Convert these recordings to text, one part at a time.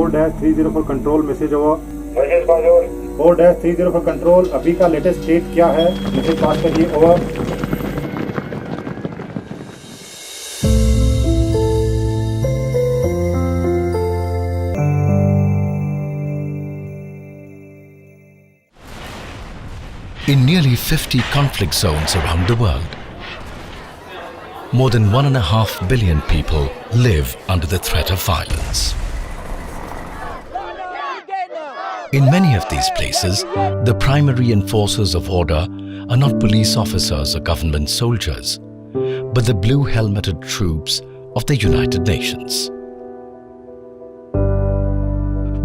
4-30 for control message over. Message pass over. 4-30 for control, अभी का latest state क्या है, मैसेज पास करिए over. In nearly 50 conflict zones around the world, more than 1.5 billion people live under the threat of violence. In many of these places, the primary enforcers of order are not police officers or government soldiers, but the blue-helmeted troops of the United Nations.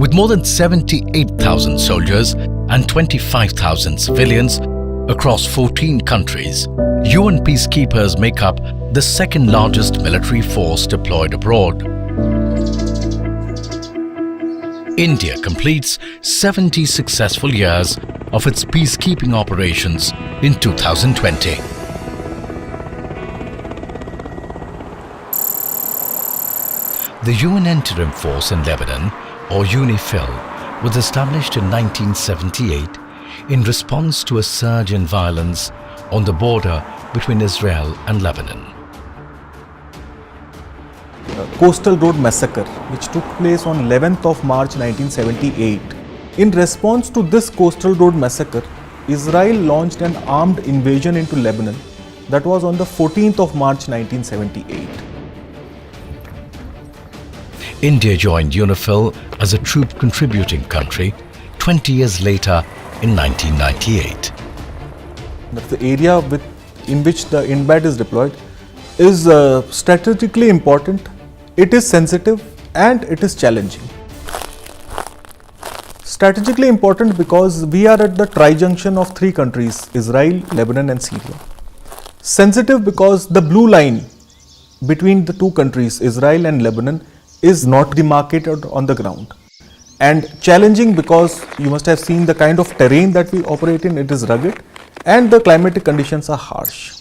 With more than 78,000 soldiers and 25,000 civilians across 14 countries, UN peacekeepers make up the second largest military force deployed abroad. India completes 70 successful years of its peacekeeping operations in 2020. The UN Interim Force in Lebanon, or UNIFIL, was established in 1978 in response to a surge in violence on the border between Israel and Lebanon. Coastal Road Massacre, which took place on 11th of March 1978. In response to this Coastal Road Massacre, Israel launched an armed invasion into Lebanon that was on the 14th of March 1978. India joined UNIFIL as a troop contributing country 20 years later in 1998. The area in which the INBAT is deployed is strategically important, it is sensitive and it is challenging. Strategically important because we are at the tri-junction of three countries, Israel, Lebanon and Syria. Sensitive because the blue line between the two countries, Israel and Lebanon, is not demarcated on the ground. And challenging because you must have seen the kind of terrain that we operate in, it is rugged and the climatic conditions are harsh.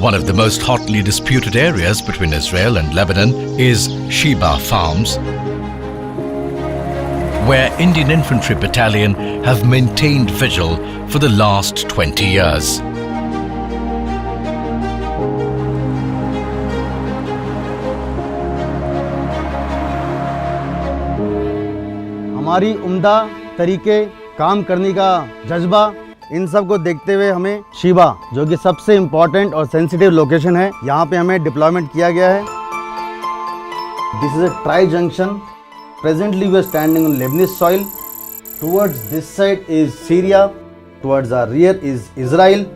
One of the most hotly disputed areas between Israel and Lebanon is Sheba Farms, where Indian Infantry Battalion have maintained vigil for the last 20 years. हमारी उम्दा तरीके काम करने का जज्बा, इन सब को देखते हुए हमें शिबा, जो कि सबसे इम्पोर्टेंट और सेंसिटिव लोकेशन है, यहाँ पे हमें डिप्लॉयमेंट किया गया है. This is a tri junction. Presently we are standing on Lebanese soil. Towards this side is Syria, towards our rear is Israel.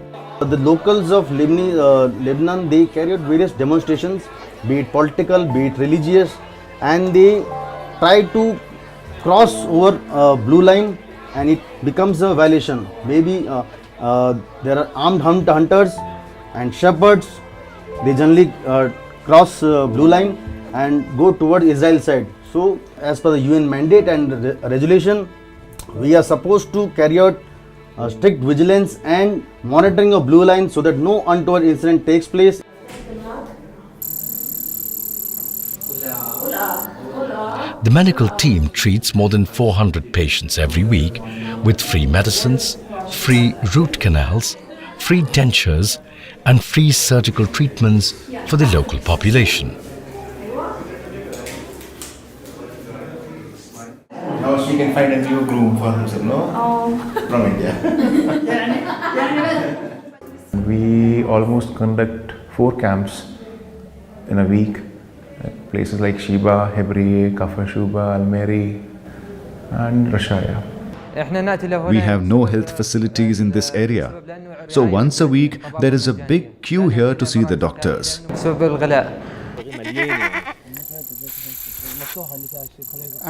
The locals of Lebanon, they carry out various demonstrations, be it political, be it religious, and they try to cross over blue line, and it becomes a violation. Maybe there are armed hunters and shepherds. They generally cross blue line and go toward Israel side. So as per the UN mandate and resolution, we are supposed to carry out strict vigilance and monitoring of blue line so that no untoward incident takes place. The medical team treats more than 400 patients every week with free medicines, free root canals, free dentures and free surgical treatments for the local population. Now she can find a new groom for herself, no? From India. We almost conduct 4 camps in a week at places like Sheba, Hebriye, Kafr Shuba, Almeri and Rashaya. We have no health facilities in this area. So once a week there is a big queue here to see the doctors.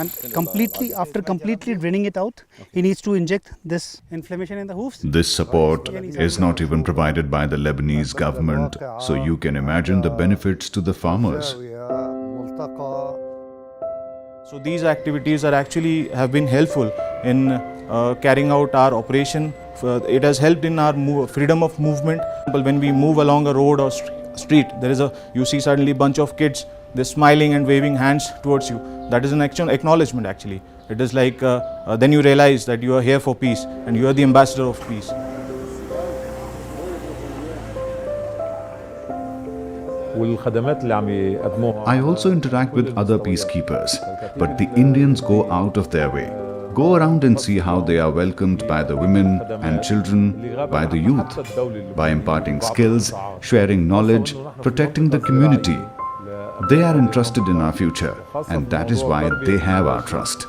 And after completely draining it out, he needs to inject this inflammation in the hoofs. This support is not even provided by the Lebanese government, so you can imagine the benefits to the farmers. So these activities have been helpful in carrying out our operation. It has helped in our freedom of movement. When we move along a road or street, you see suddenly bunch of kids, they're smiling and waving hands towards you. That is an actual acknowledgement actually. It is like then you realize that you are here for peace and you are the ambassador of peace. I also interact with other peacekeepers, but the Indians go out of their way. Go around and see how they are welcomed by the women and children, by the youth, by imparting skills, sharing knowledge, protecting the community. They are interested in our future, and that is why they have our trust.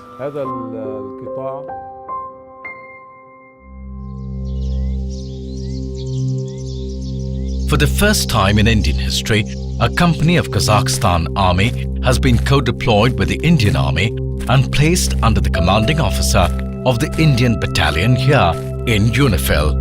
For the first time in Indian history, a company of Kazakhstan Army has been co-deployed with the Indian Army and placed under the commanding officer of the Indian battalion here in UNIFIL.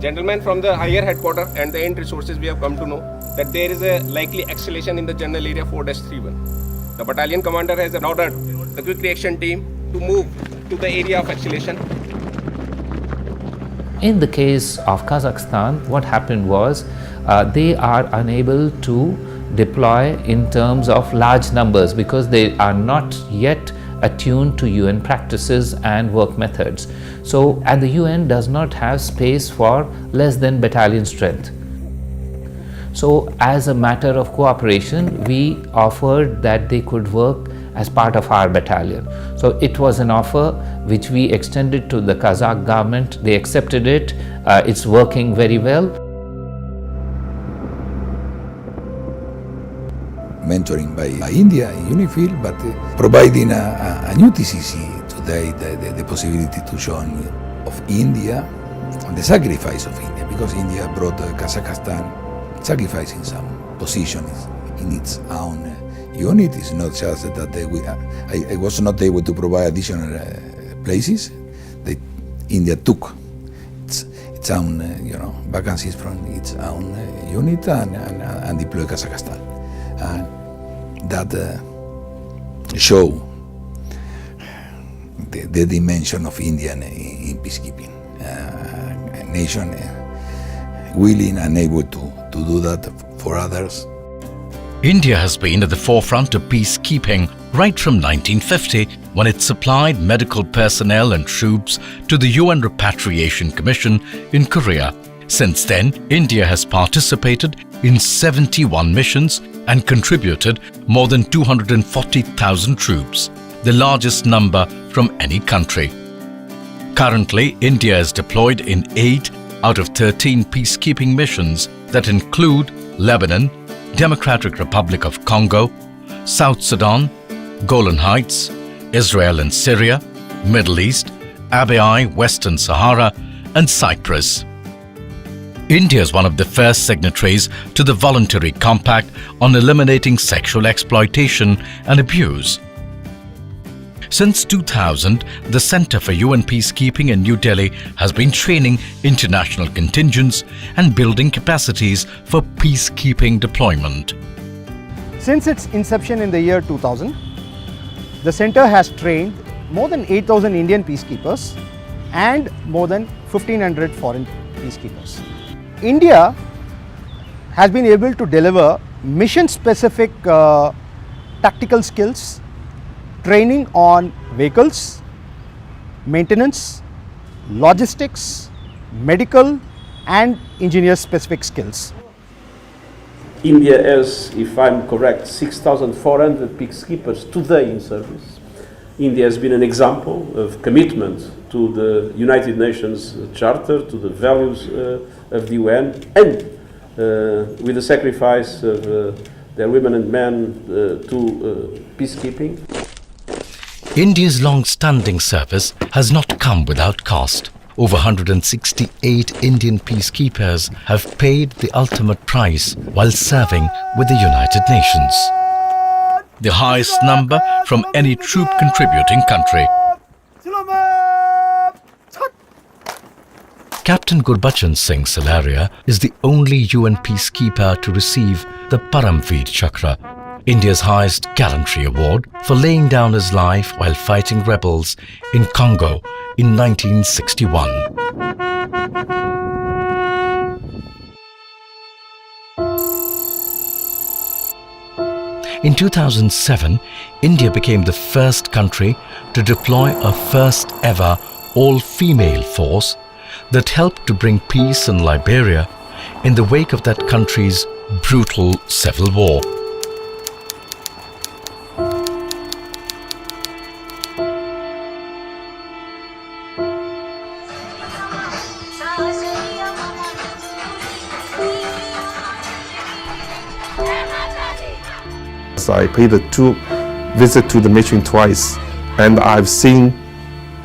Gentlemen, from the higher headquarters and the end resources, we have come to know that there is a likely escalation in the general area 4-31. The battalion commander has ordered the quick reaction team to move to the area of escalation. In the case of Kazakhstan, what happened was they are unable to deploy in terms of large numbers because they are not yet attuned to UN practices and work methods. So, and the UN does not have space for less than battalion strength. So, as a matter of cooperation, we offered that they could work as part of our battalion. So it was an offer which we extended to the Kazakh government. They accepted it. It's working very well. Mentoring by India in UNIFIL, but providing a new TCC today, the possibility to show of India and the sacrifice of India, because India brought Kazakhstan sacrificing some positions in its own unit. It's not just that I was not able to provide additional places. India took its own vacancies from its own unit and deployed Kazakhstan. That show the dimension of India in peacekeeping. A nation willing and able to do that for others. India has been at the forefront of peacekeeping right from 1950, when it supplied medical personnel and troops to the UN Repatriation Commission in Korea. Since then, India has participated in 71 missions and contributed more than 240,000 troops, the largest number from any country. Currently, India is deployed in 8 out of 13 peacekeeping missions that include Lebanon, Democratic Republic of Congo, South Sudan, Golan Heights, Israel and Syria, Middle East, Abyei, Western Sahara, and Cyprus. India is one of the first signatories to the Voluntary Compact on Eliminating Sexual Exploitation and Abuse. Since 2000, the Center for UN Peacekeeping in New Delhi has been training international contingents and building capacities for peacekeeping deployment. Since its inception in the year 2000, the center has trained more than 8,000 Indian peacekeepers and more than 1,500 foreign peacekeepers. India has been able to deliver mission-specific tactical skills, training on vehicles, maintenance, logistics, medical and engineer-specific skills. India has, if I'm correct, 6,400 peacekeepers today in service. India has been an example of commitment to the United Nations Charter, to the values of the UN, and with the sacrifice of their women and men to peacekeeping. India's long-standing service has not come without cost. Over 168 Indian peacekeepers have paid the ultimate price while serving with the United Nations, the highest number from any troop-contributing country. Captain Gurbachan Singh Salaria is the only UN peacekeeper to receive the Paramveer Chakra, India's highest gallantry award, for laying down his life while fighting rebels in Congo in 1961. In 2007, India became the first country to deploy a first ever all-female force that helped to bring peace in Liberia in the wake of that country's brutal civil war. I paid a visit to the mission twice, and I've seen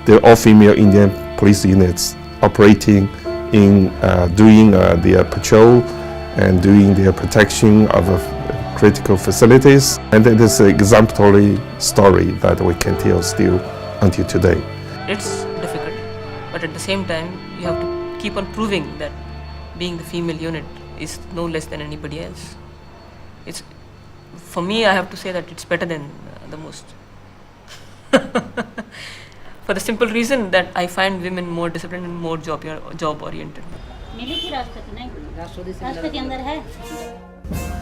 the all-female Indian police units operating in doing their patrol and doing their protection of critical facilities. And it is an exemplary story that we can tell still until today. It's difficult, but at the same time, you have to keep on proving that being the female unit is no less than anybody else. For me, I have to say that it's better than the most. For the simple reason that I find women more disciplined and more job oriented.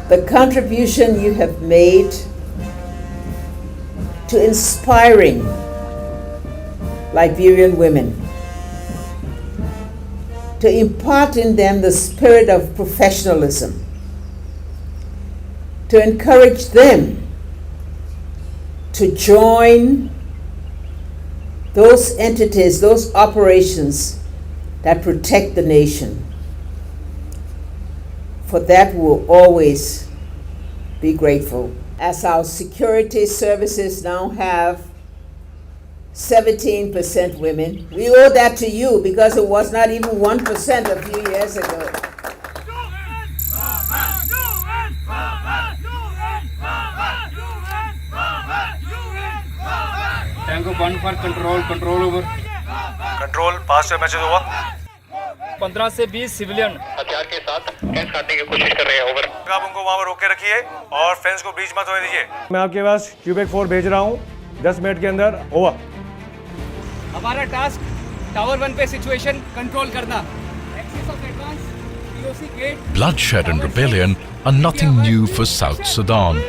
The contribution you have made to inspiring Liberian women, to impart in them the spirit of professionalism, to encourage them to join those entities, those operations that protect the nation. For that, we will always be grateful. As our security services now have 17% women, we owe that to you because it was not even 1% a few years ago. Tango 1 for control over. Control, pass your message over. 15 से 20 civilian हथियार के साथ fence काटने की कोशिश कर रहे हैं, ओवर। आप उनको वहां पर रोक के रखिए और फेंस को ब्रीच मत होने दीजिए। मैं आपके पास क्यूबेक 4 भेज रहा हूं 10 मिनट के अंदर, ओवर। हमारा टास्क टावर 1 पे सिचुएशन कंट्रोल करना। Access of advance POC gate. Bloodshed and rebellion are nothing new for South Sudan.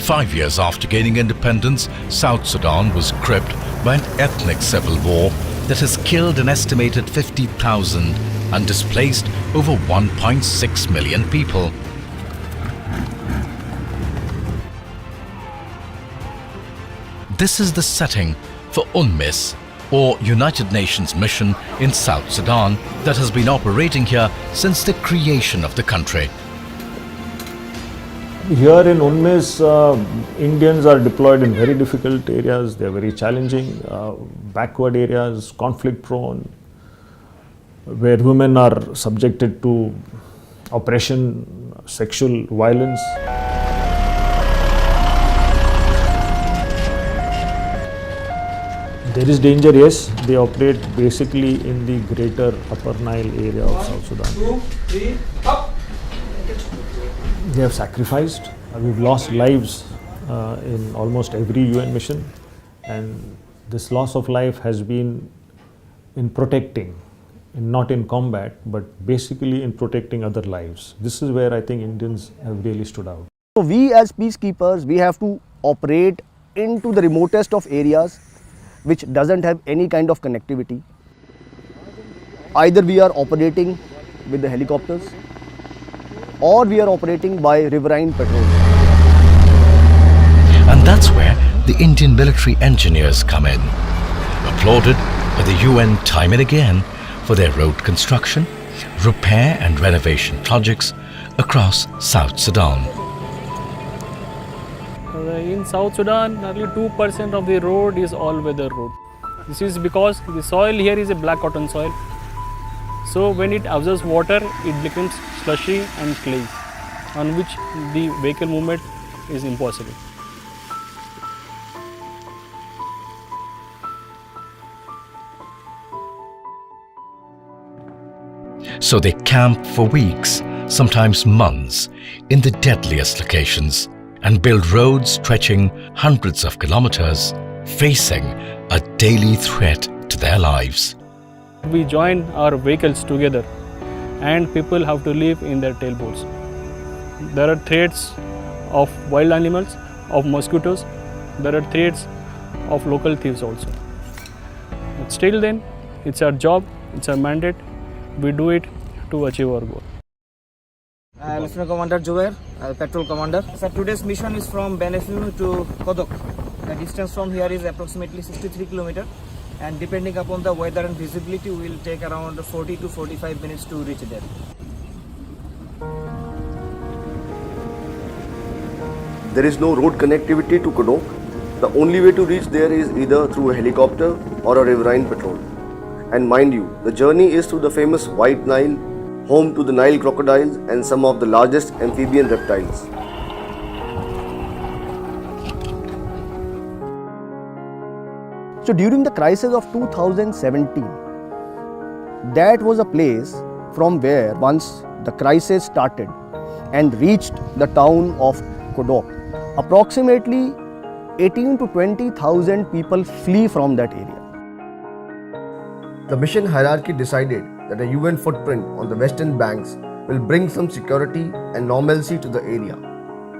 5 years after gaining independence, South Sudan was gripped by an ethnic civil war that has killed an estimated 50,000 and displaced over 1.6 million people. This is the setting for UNMISS, or United Nations Mission in South Sudan, that has been operating here since the creation of the country. Here in UNMISS, Indians are deployed in very difficult areas. They are very challenging, backward areas, conflict prone, where women are subjected to oppression, sexual violence. There is danger, yes. They operate basically in the greater Upper Nile area of South Sudan. 2, 3, up. They have sacrificed. We've lost lives in almost every UN mission, and this loss of life has been in protecting, not in combat, but basically in protecting other lives. This is where I think Indians have really stood out. So we as peacekeepers, we have to operate into the remotest of areas which doesn't have any kind of connectivity. Either we are operating with the helicopters, or we are operating by riverine patrols. And that's where the Indian military engineers come in, applauded by the UN time and again for their road construction, repair and renovation projects across South Sudan. In South Sudan, nearly 2% of the road is all-weather road. This is because the soil here is a black cotton soil. So when it absorbs water, it becomes slushy and clay, on which the vehicle movement is impossible. So they camp for weeks, sometimes months, in the deadliest locations and build roads stretching hundreds of kilometers, facing a daily threat to their lives. We join our vehicles together and people have to live in their tailboats. There are threats of wild animals, of mosquitoes. There are threats of local thieves also. But still then, it's our job, it's our mandate. We do it to achieve our goal. Lieutenant Commander Jubair, Patrol Commander. Sir, today's mission is from Benefiu to Kodok. The distance from here is approximately 63 km, and depending upon the weather and visibility, we will take around 40 to 45 minutes to reach there. There is no road connectivity to Kodok. The only way to reach there is either through a helicopter or a riverine patrol. And mind you, the journey is through the famous White Nile, home to the Nile crocodiles and some of the largest amphibian reptiles. So during the crisis of 2017, that was a place from where once the crisis started and reached the town of Kodok, approximately 18 to 20,000 people flee from that area. The mission hierarchy decided that a UN footprint on the western banks will bring some security and normalcy to the area.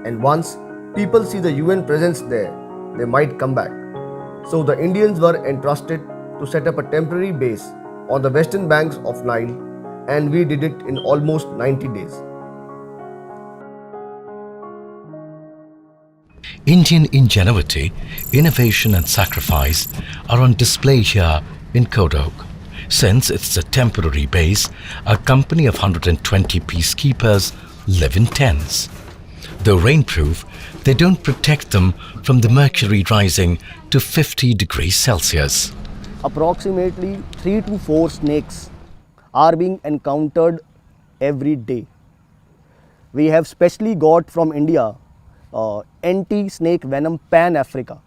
And once people see the UN presence there, they might come back. So the Indians were entrusted to set up a temporary base on the western banks of Nile, and we did it in almost 90 days. Indian ingenuity, innovation and sacrifice are on display here in Kodok. Since it's a temporary base, a company of 120 peacekeepers live in tents. Though rainproof, they don't protect them from the mercury rising to 50 degrees Celsius. Approximately 3 to 4 snakes are being encountered every day. We have specially got from India anti-snake venom pan-Africa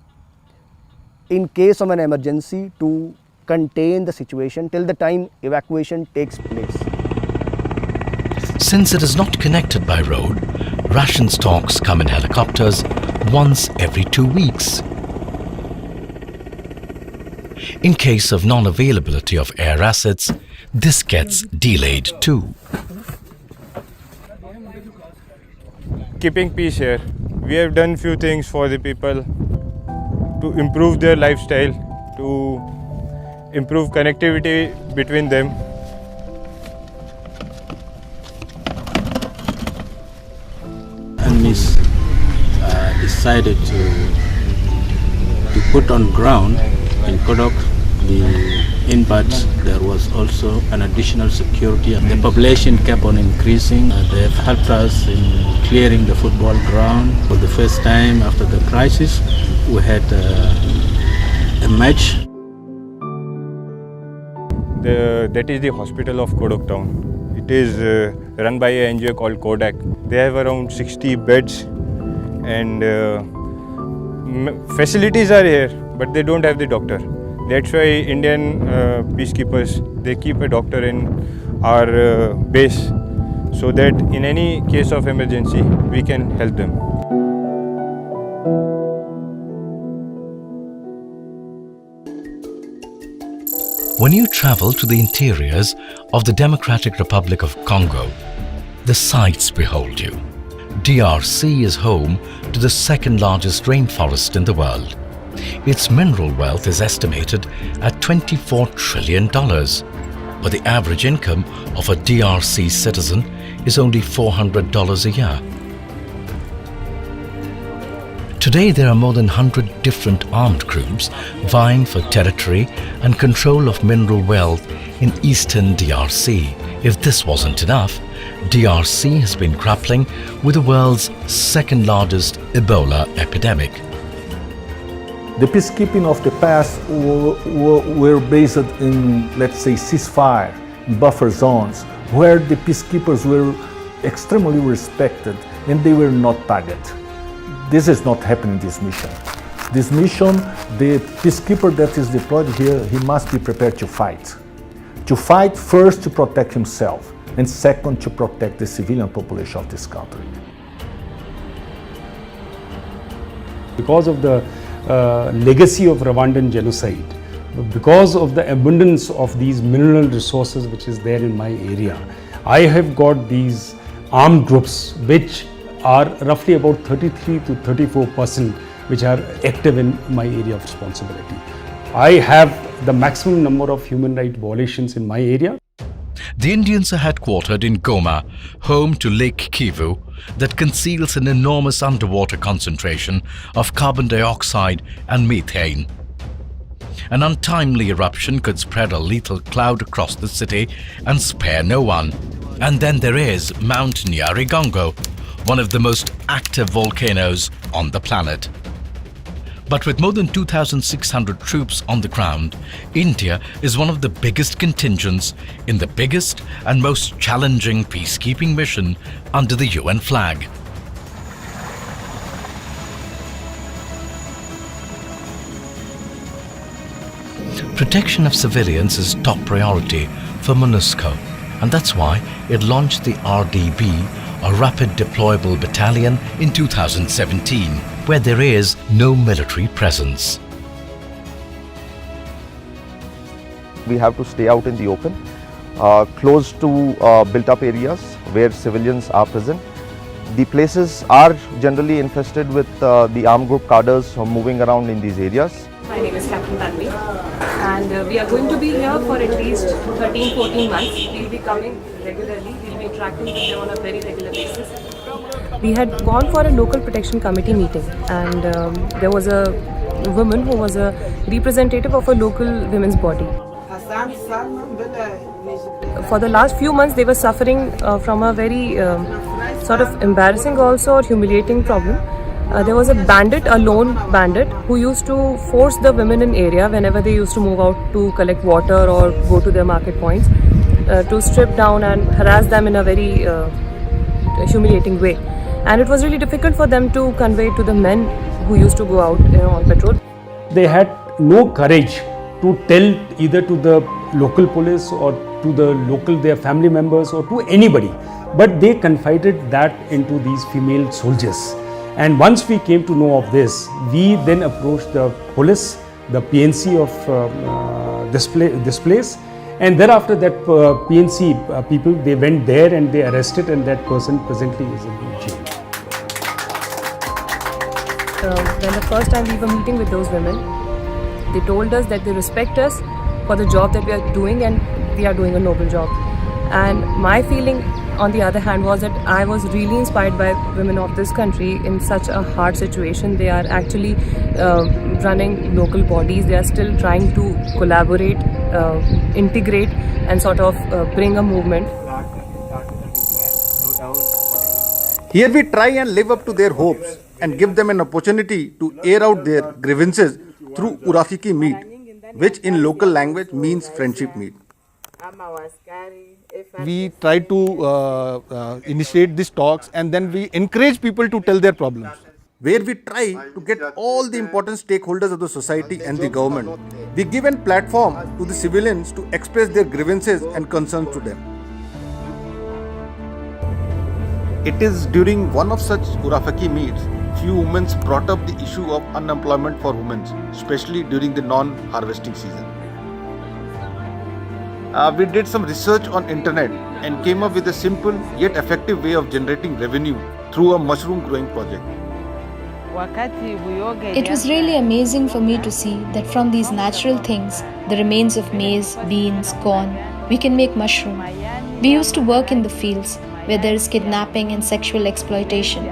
in case of an emergency to contain the situation till the time evacuation takes place. Since it is not connected by road, ration stocks come in helicopters once every 2 weeks. In case of non-availability of air assets, this gets delayed too. Keeping peace here. We have done few things for the people to improve their lifestyle, to improve connectivity between them. Enemies decided to put on ground in Kodok the inverts. There was also an additional security. The population kept on increasing. They have helped us in clearing the football ground. For the first time after the crisis, we had a match. That is the hospital of Kodok town. It is run by an NGO called Kodak. They have around 60 beds and facilities are here, but they don't have the doctor. That's why Indian peacekeepers, they keep a doctor in our base so that in any case of emergency, we can help them. When you travel to the interiors of the Democratic Republic of Congo, the sights behold you. DRC is home to the second largest rainforest in the world. Its mineral wealth is estimated at $24 trillion, but the average income of a DRC citizen is only $400 a year. Today there are more than 100 different armed groups vying for territory and control of mineral wealth in eastern DRC. If this wasn't enough, DRC has been grappling with the world's second largest Ebola epidemic. The peacekeeping of the past were based in, let's say, ceasefire, buffer zones, where the peacekeepers were extremely respected and they were not targeted. This is not happening in this mission. This mission, the peacekeeper that is deployed here, he must be prepared to fight. To fight first to protect himself, and second to protect the civilian population of this country. Because of the legacy of Rwandan genocide, because of the abundance of these mineral resources which is there in my area, I have got these armed groups which are roughly about 33 to 34% which are active in my area of responsibility. I have the maximum number of human rights violations in my area. The Indians are headquartered in Goma, home to Lake Kivu, that conceals an enormous underwater concentration of carbon dioxide and methane. An untimely eruption could spread a lethal cloud across the city and spare no one. And then there is Mount Nyiragongo, one of the most active volcanoes on the planet. But with more than 2,600 troops on the ground, India is one of the biggest contingents in the biggest and most challenging peacekeeping mission under the UN flag. Protection of civilians is top priority for MONUSCO, and that's why it launched the RDB, a Rapid Deployable Battalion, in 2017, where there is no military presence. We have to stay out in the open, close to built-up areas where civilians are present. The places are generally infested with the armed group cadres moving around in these areas. My name is Captain Tanvi, and we are going to be here for at least 13-14 months. We will be coming regularly, we will be interacting with them on a very regular basis. We had gone for a local protection committee meeting, and there was a woman who was a representative of a local women's body. For the last few months they were suffering from a very sort of embarrassing also or humiliating problem. There was a bandit, a lone bandit, who used to force the women in area whenever they used to move out to collect water or go to their market points, to strip down and harass them in a very humiliating way. And it was really difficult for them to convey to the men who used to go out on patrol. They had no courage to tell either to the local police or to the local their family members or to anybody, but they confided that into these female soldiers. And once we came to know of this, we then approached the police, the PNC of this place, and thereafter that PNC people, they went there and they arrested, and that person presently is in jail. When the first time we were meeting with those women, they told us that they respect us for the job that we are doing, and we are doing a noble job. And my feeling on the other hand was that I was really inspired by women of this country in such a hard situation. They are actually running local bodies, they are still trying to collaborate, integrate and sort of bring a movement. Here we try and live up to their hopes and give them an opportunity to air out their grievances through Urafiki meet, which in local language means friendship meet. We try to initiate these talks, and then we encourage people to tell their problems. Where we try to get all the important stakeholders of the society and the government. We give a platform to the civilians to express their grievances and concerns to them. It is during one of such Urafiki meets, few women brought up the issue of unemployment for women, especially during the non-harvesting season. We did some research on internet and came up with a simple yet effective way of generating revenue through a mushroom growing project. It was really amazing for me to see that from these natural things, the remains of maize, beans, corn, we can make mushroom. We used to work in the fields where there is kidnapping and sexual exploitation.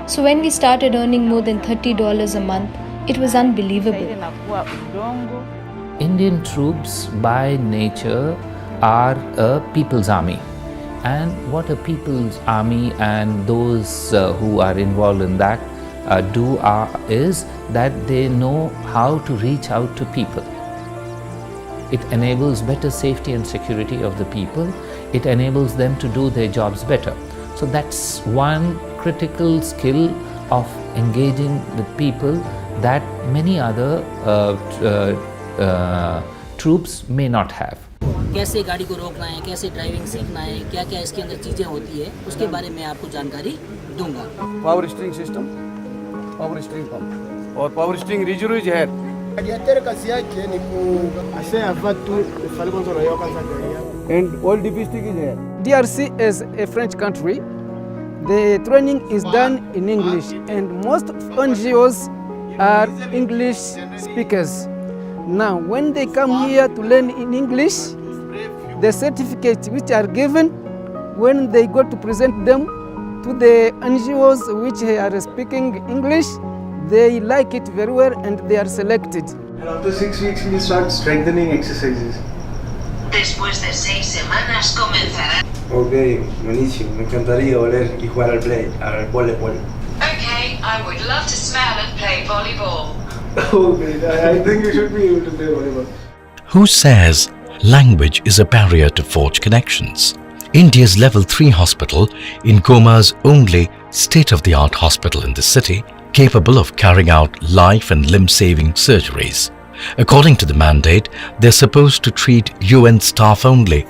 So when we started earning more than $30 a month, it was unbelievable. Indian troops by nature are a people's army. And what a people's army and those who are involved in that is that they know how to reach out to people. It enables better safety and security of the people. It enables them to do their jobs better. So that's one critical skill of engaging with people that many other troops may not have. कैसे गाड़ी को रोकना है, कैसे driving सीखना है, क्या क्या इसके अंदर चीज़ें होती है, उसके बारे में आपको जानकारी दूंगा. Power steering system, power steering pump, और power steering rigid है. And all DP stick is here. DRC is a French country. the training is done in English, and most NGOs are English speakers. Now, when they come here to learn in English, the certificates which are given, when they go to present them to the NGOs which are speaking English, they like it very well and they are selected. And after 6 weeks, we start strengthening exercises. Después de 6 semanas comenzará. Ok, buenísimo. Me encantaría oler y jugar al voleibol. Okay, I would love to smell and play volleyball. Okay, I think you should be able to play volleyball. Who says language is a barrier to forge connections? India's Level 3 hospital in Goma's only state-of-the-art hospital in the city, capable of carrying out life and limb-saving surgeries. According to the mandate, they're supposed to treat UN staff only.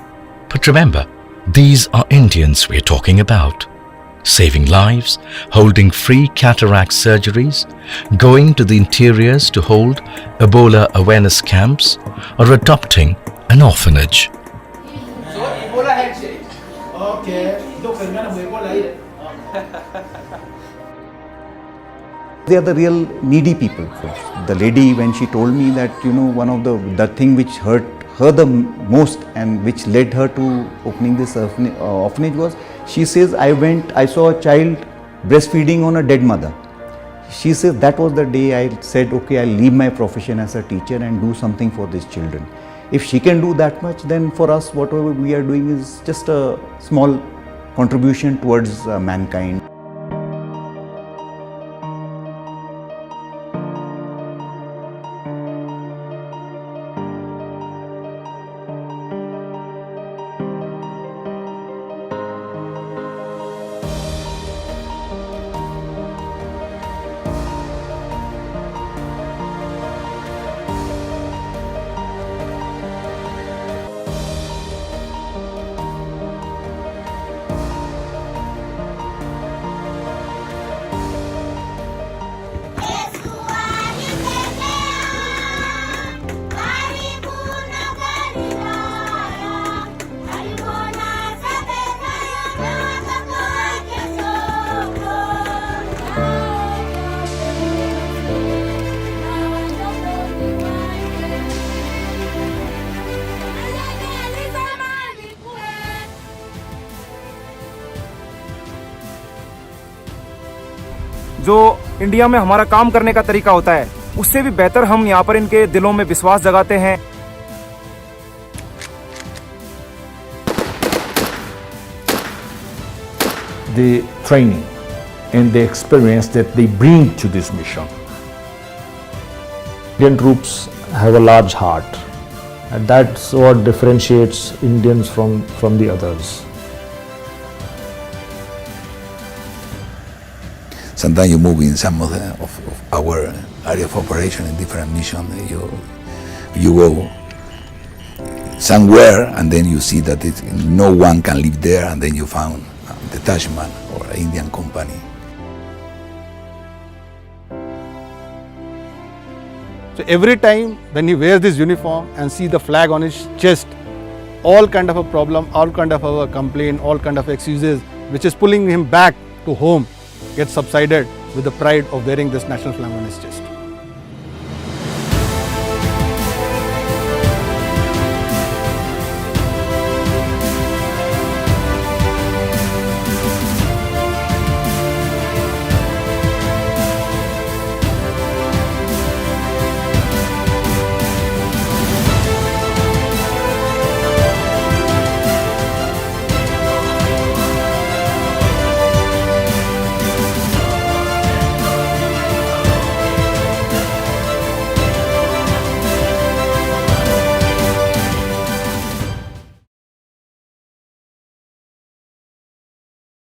But remember, these are Indians we're talking about. Saving lives, holding free cataract surgeries, going to the interiors to hold Ebola awareness camps, or adopting an orphanage. So, Ebola handshake. Okay. They are the real needy people. The lady, when she told me that, one of the thing which hurt her the most and which led her to opening this orphanage was, she says, I saw a child breastfeeding on a dead mother. She says that was the day I said, okay, I'll leave my profession as a teacher and do something for these children. If she can do that much, then for us, whatever we are doing is just a small contribution towards mankind. जो India में हमारा काम करने का तरीका होता है, उससे भी बेहतर हम यहाँ पर इनके दिलों में विश्वास जगाते हैं। The training and the experience that they bring to this mission. Indian troops have a large heart, and that's what differentiates Indians from the others. Sometimes you move in some of our area of operation in different missions. You go somewhere and then you see that no one can live there, and then you found a detachment or an Indian company. So every time when he wears this uniform and see the flag on his chest, all kind of a problem, all kind of a complaint, all kind of excuses which is pulling him back to home gets subsided with the pride of wearing this national flag on his chest.